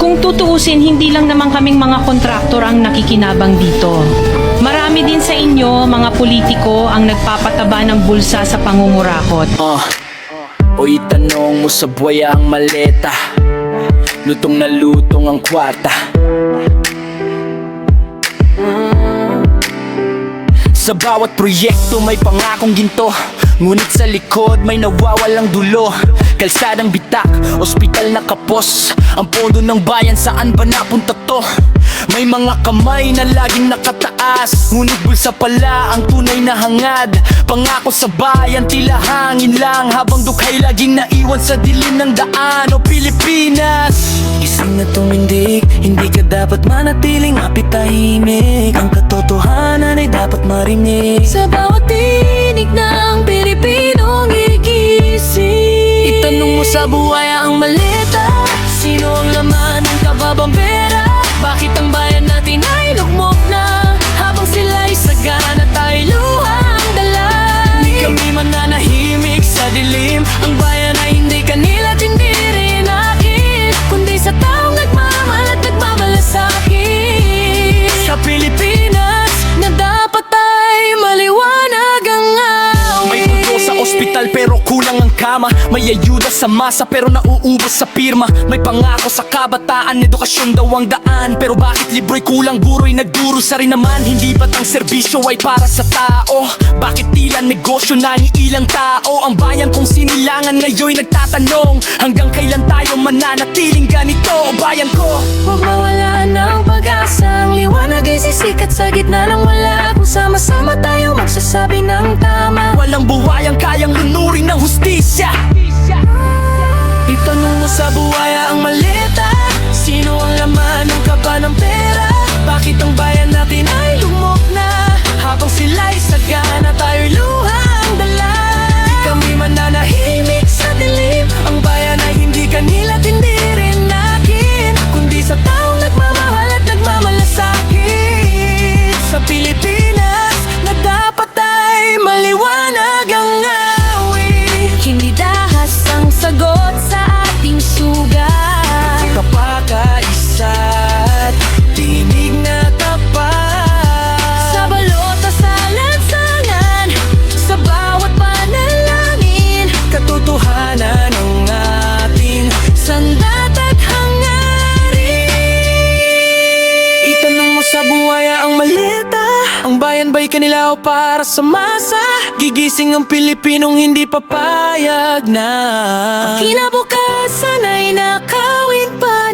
Kung tutuusin, hindi lang naman kaming mga kontraktor ang nakikinabang dito. Marami din sa inyo, mga politiko, ang nagpapataba ng bulsa sa pangungurakot. O itanong mo sa buhaya ang maleta, lutong na lutong ang kwarta. Sa bawat proyekto may pangakong ginto, ngunit sa likod may nawawalang dulo. Kalsadang bitak, ospital na kapos, ang pondo ng bayan saan ba napunta to? May mga kamay na laging nakataas, ngunit bulsa pala ang tunay na hangad. Pangako sa bayan tila hangin lang, habang dukhay laging naiwan sa dilim ng daan. O Pilipinas, gising na tumindig, hindi ka dapat manatiling mapitahimik. Ang katotohanan ay dapat marinig Sa bawat tinig ng Pilipinong gigising. Itanong mo sa buhaya ang maleta, Sino ang laman ng kababang pera? bakit ang bayan natin ay lugmok na? Habang sila'y sagana, tayo luhang dala. Di kami mananahimik sa dilim, Ang bayan ay hindi kanila't hindi rin akin, kundi sa taong nagmamahal at nagmamalasakit. sa Pilipinas Na dapat ay maliwanag ang may awit. pugo sa ospital pero kulang ang kama. May ayuda sa masa pero nauubos sa pirma. May pangako sa kabataan, edukasyon daw ang daan. Pero bakit libre'y kulang, guro'y nagduro sa rin naman? Hindi ba't ang serbisyo ay para sa tao? Bakit tila negosyo na ng ilang tao? Ang bayan kung sinilangan ngayon'y nagtatanong, hanggang kailan tayo mananatiling ganito? Bayan ko, Huwag mawalaan ng pag-asa, ang liwanag ay sisikat sa gitna ng wala. Kung sama-sama tayo magsasabi ng tama. walang buhay ang kayang lunurin ng hustisya. Itanong mo sa buhaya ang maleta, Sino ang laman ng kaba ng pera? bakit ang bayan natin ay Lumok na habang sila'y sagana, tayo'y luhang dala. Di kami mananahimik Sa dilim, ang bayan ay hindi kanila't hindi rin akin, kundi sa taong nagmamahal at nagmamalasakit. sa Pilipinas Na dapat ay maliwanag ang awit. Hindi dahas ang sagot sa ating sugat. kapakaisa't tinig na tapat. Sa balota, sa lansangan, sa bawat panalangin, Katotohanan ng ating sandat at hangarin. itanong mo sa buhaya ang maleta, ang bayan ba'y kanila o para sa masa? Gigising ang Pilipinong hindi papayag na Kinabukasan ay nakawin pa